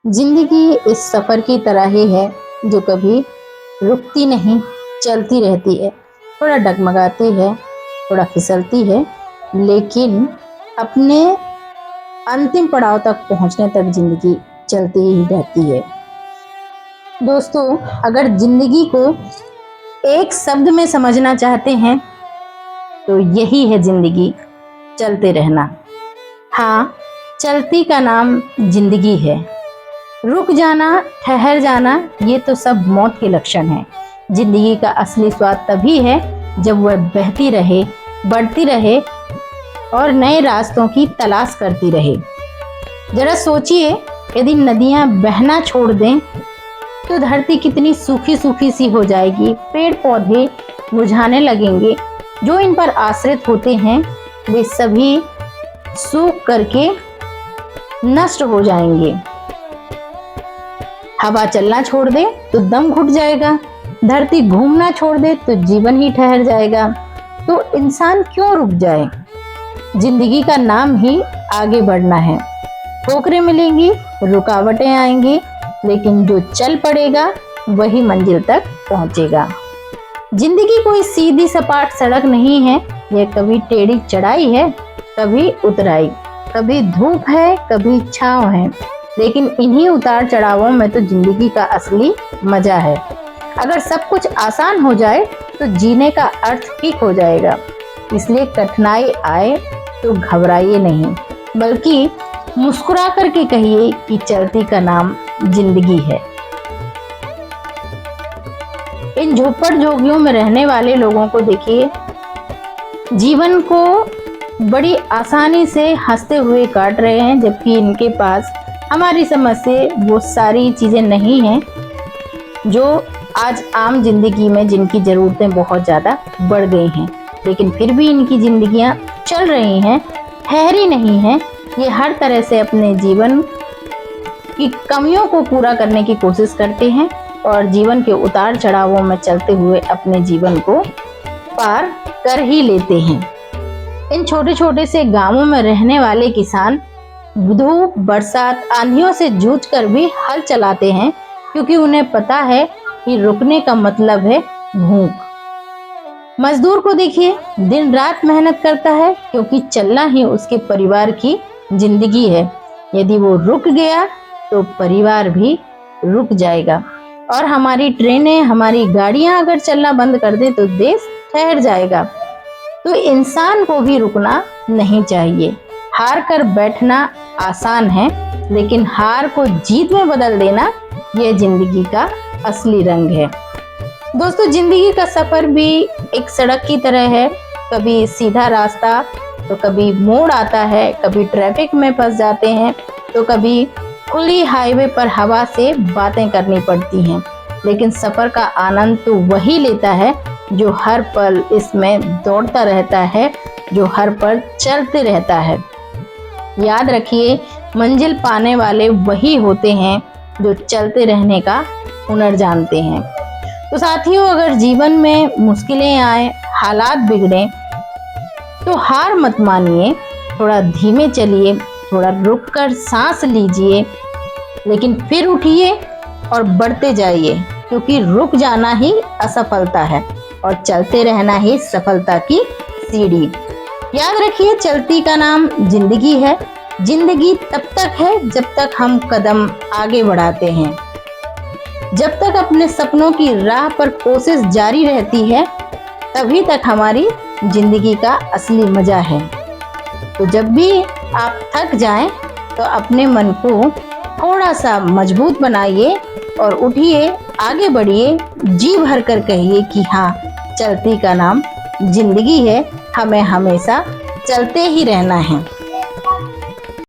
जिंदगी इस सफर की तरह ही है जो कभी रुकती नहीं, चलती रहती है। थोड़ा डगमगाती है, थोड़ा फिसलती है, लेकिन अपने अंतिम पड़ाव तक पहुंचने तक जिंदगी चलती ही रहती है। दोस्तों, अगर जिंदगी को एक शब्द में समझना चाहते हैं तो यही है जिंदगी, चलते रहना। हाँ, चलती का नाम जिंदगी है। रुक जाना, ठहर जाना, ये तो सब मौत के लक्षण हैं। जिंदगी का असली स्वाद तभी है जब वह बहती रहे, बढ़ती रहे और नए रास्तों की तलाश करती रहे। जरा सोचिए, यदि नदियां बहना छोड़ दें तो धरती कितनी सूखी सूखी सी हो जाएगी। पेड़ पौधे मुरझाने लगेंगे। जो इन पर आश्रित होते हैं वे सभी सूख करके नष्ट हो जाएंगे। हवा चलना छोड़ दे तो दम घुट जाएगा। धरती घूमना छोड़ दे तो जीवन ही ठहर जाएगा। तो इंसान क्यों रुक जाए? जिंदगी का नाम ही आगे बढ़ना है। ठोकरें मिलेंगी, रुकावटें आएंगी, लेकिन जो चल पड़ेगा वही मंजिल तक पहुंचेगा। जिंदगी कोई सीधी सपाट सड़क नहीं है। यह कभी टेढ़ी चढ़ाई है, कभी उतराई, कभी धूप है, कभी छांव है। लेकिन इन्हीं उतार चढ़ावों में तो जिंदगी का असली मजा है। अगर सब कुछ आसान हो जाए तो जीने का अर्थ ही खो जाएगा। इसलिए कठिनाई आए तो घबराइए नहीं, बल्कि मुस्कुरा करके कहिए कि चलती का नाम जिंदगी है। इन झोपड़ झोंपड़ियों में रहने वाले लोगों को देखिए, जीवन को बड़ी आसानी से हंसते हुए काट रहे हैं, जबकि इनके पास हमारी समझ से वो सारी चीज़ें नहीं हैं जो आज आम जिंदगी में जिनकी ज़रूरतें बहुत ज़्यादा बढ़ गई हैं। लेकिन फिर भी इनकी जिंदगियां चल रही हैं, ठहरी नहीं हैं। ये हर तरह से अपने जीवन की कमियों को पूरा करने की कोशिश करते हैं और जीवन के उतार चढ़ावों में चलते हुए अपने जीवन को पार कर ही लेते हैं। इन छोटे छोटे से गांवों में रहने वाले किसान धूप, बरसात, आंधियों से जूझकर भी हल चलाते हैं, क्योंकि उन्हें पता है कि रुकने का मतलब है भूख। मजदूर को देखिए, दिन रात मेहनत करता है, क्योंकि चलना ही उसके परिवार की जिंदगी है। यदि वो रुक गया तो परिवार भी रुक जाएगा। और हमारी ट्रेनें, हमारी गाड़ियां अगर चलना बंद कर दें तो देश ठहर जाएगा। तो इंसान को भी रुकना नहीं चाहिए। हार कर बैठना आसान है, लेकिन हार को जीत में बदल देना यह जिंदगी का असली रंग है। दोस्तों, जिंदगी का सफर भी एक सड़क की तरह है। कभी सीधा रास्ता तो कभी मोड़ आता है, कभी ट्रैफिक में फंस जाते हैं तो कभी खुली हाईवे पर हवा से बातें करनी पड़ती हैं। लेकिन सफर का आनंद तो वही लेता है जो हर पल इसमें दौड़ता रहता है, जो हर पल चलते रहता है। याद रखिए, मंजिल पाने वाले वही होते हैं जो चलते रहने का हुनर जानते हैं। तो साथियों, अगर जीवन में मुश्किलें आए, हालात बिगड़े तो हार मत मानिए। थोड़ा धीमे चलिए, थोड़ा रुककर सांस लीजिए, लेकिन फिर उठिए और बढ़ते जाइए, क्योंकि रुक जाना ही असफलता है और चलते रहना ही सफलता की सीढ़ी। याद रखिए, चलती का नाम जिंदगी है। जिंदगी तब तक है जब तक हम कदम आगे बढ़ाते हैं। जब तक अपने सपनों की राह पर कोशिश जारी रहती है, तभी तक हमारी जिंदगी का असली मजा है। तो जब भी आप थक जाएं तो अपने मन को थोड़ा सा मजबूत बनाइए और उठिए, आगे बढ़िए, जी भर कर कहिए कि हाँ, चलती का नाम जिंदगी है। हमें हमेशा चलते ही रहना है।